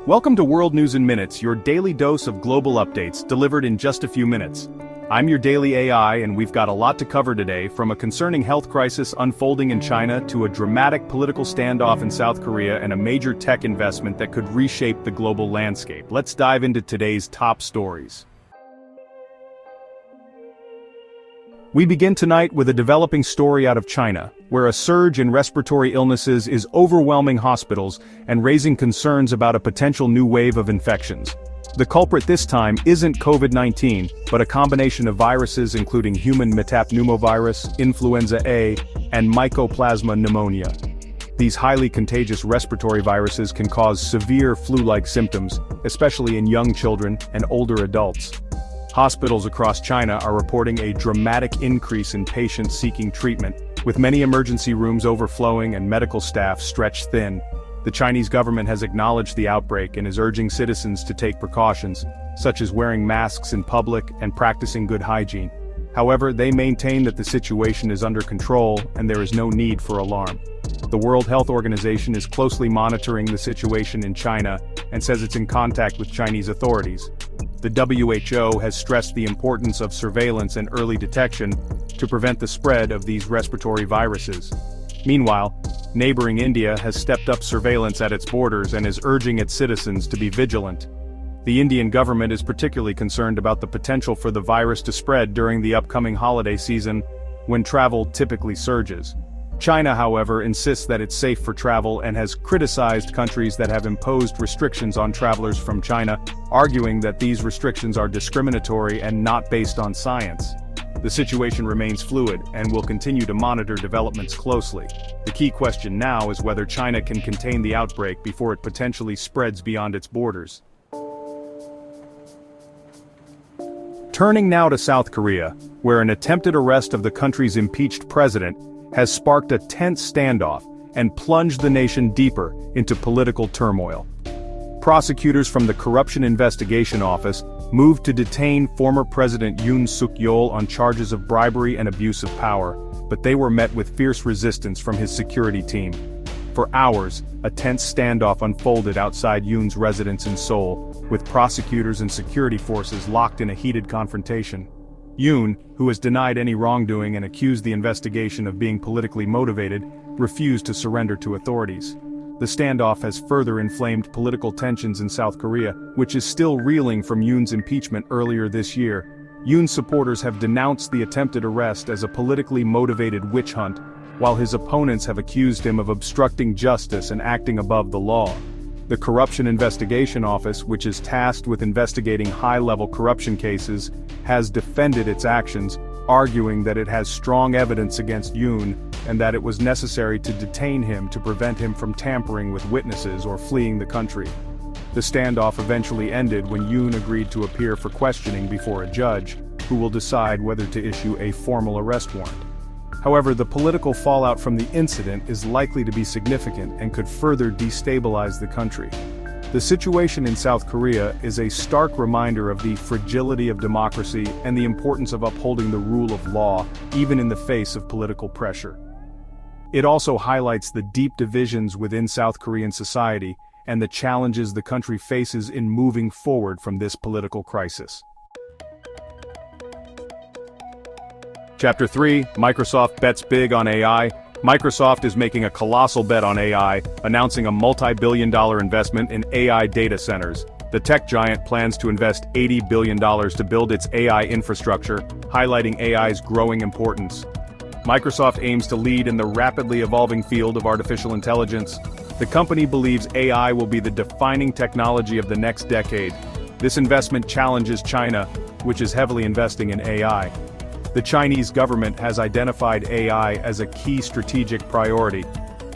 Welcome to World News in Minutes, your daily dose of global updates delivered in just a few minutes. I'm your daily AI, and we've got a lot to cover today, from a concerning health crisis unfolding in China to a dramatic political standoff in South Korea and a major tech investment that could reshape the global landscape. Let's dive into today's top stories. We begin tonight with a developing story out of China, where a surge in respiratory illnesses is overwhelming hospitals and raising concerns about a potential new wave of infections. The culprit this time isn't COVID-19, but a combination of viruses including Human Metapneumovirus, influenza A, and Mycoplasma pneumonia. These highly contagious respiratory viruses can cause severe flu-like symptoms, especially in young children and older adults. Hospitals across China are reporting a dramatic increase in patients seeking treatment, with many emergency rooms overflowing and medical staff stretched thin. The Chinese government has acknowledged the outbreak and is urging citizens to take precautions, such as wearing masks in public and practicing good hygiene. However, they maintain that the situation is under control and there is no need for alarm. The World Health Organization is closely monitoring the situation in China and says it's in contact with Chinese authorities. The WHO has stressed the importance of surveillance and early detection to prevent the spread of these respiratory viruses. Meanwhile, neighboring India has stepped up surveillance at its borders and is urging its citizens to be vigilant. The Indian government is particularly concerned about the potential for the virus to spread during the upcoming holiday season, when travel typically surges. China, however, insists that it's safe for travel and has criticized countries that have imposed restrictions on travelers from China, arguing that these restrictions are discriminatory and not based on science. The situation remains fluid and will continue to monitor developments closely. The key question now is whether China can contain the outbreak before it potentially spreads beyond its borders. Turning now to South Korea, where an attempted arrest of the country's impeached president has sparked a tense standoff and plunged the nation deeper into political turmoil. Prosecutors from the Corruption Investigation Office moved to detain former President Yoon Suk-yeol on charges of bribery and abuse of power, but they were met with fierce resistance from his security team. For hours, a tense standoff unfolded outside Yoon's residence in Seoul, with prosecutors and security forces locked in a heated confrontation. Yoon, who has denied any wrongdoing and accused the investigation of being politically motivated, refused to surrender to authorities. The standoff has further inflamed political tensions in South Korea, which is still reeling from Yoon's impeachment earlier this year. Yoon's supporters have denounced the attempted arrest as a politically motivated witch hunt, while his opponents have accused him of obstructing justice and acting above the law. The Corruption Investigation Office, which is tasked with investigating high-level corruption cases, has defended its actions, arguing that it has strong evidence against Yoon and that it was necessary to detain him to prevent him from tampering with witnesses or fleeing the country. The standoff eventually ended when Yoon agreed to appear for questioning before a judge, who will decide whether to issue a formal arrest warrant. However, the political fallout from the incident is likely to be significant and could further destabilize the country. The situation in South Korea is a stark reminder of the fragility of democracy and the importance of upholding the rule of law, even in the face of political pressure. It also highlights the deep divisions within South Korean society and the challenges the country faces in moving forward from this political crisis. Chapter 3, Microsoft bets big on AI. Microsoft is making a colossal bet on AI, announcing a multi-billion-dollar investment in AI data centers. The tech giant plans to invest $80 billion to build its AI infrastructure, highlighting AI's growing importance. Microsoft aims to lead in the rapidly evolving field of artificial intelligence. The company believes AI will be the defining technology of the next decade. This investment challenges China, which is heavily investing in AI. The Chinese government has identified AI as a key strategic priority.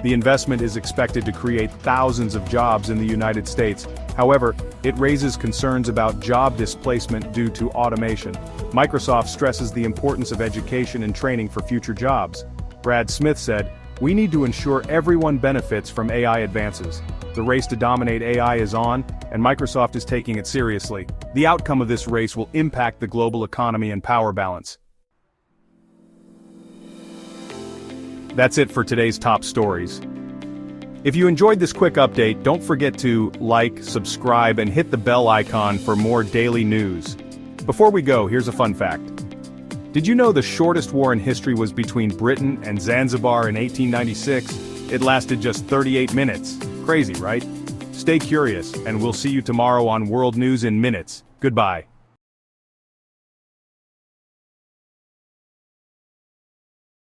The investment is expected to create thousands of jobs in the United States. However, it raises concerns about job displacement due to automation. Microsoft stresses the importance of education and training for future jobs. Brad Smith said, "We need to ensure everyone benefits from AI advances. The race to dominate AI is on, and Microsoft is taking it seriously. The outcome of this race will impact the global economy and power balance." That's it for today's top stories. If you enjoyed this quick update, don't forget to like, subscribe, and hit the bell icon for more daily news. Before we go, here's a fun fact. Did you know the shortest war in history was between Britain and Zanzibar in 1896? It lasted just 38 minutes. Crazy, right? Stay curious, and we'll see you tomorrow on World News in Minutes. Goodbye.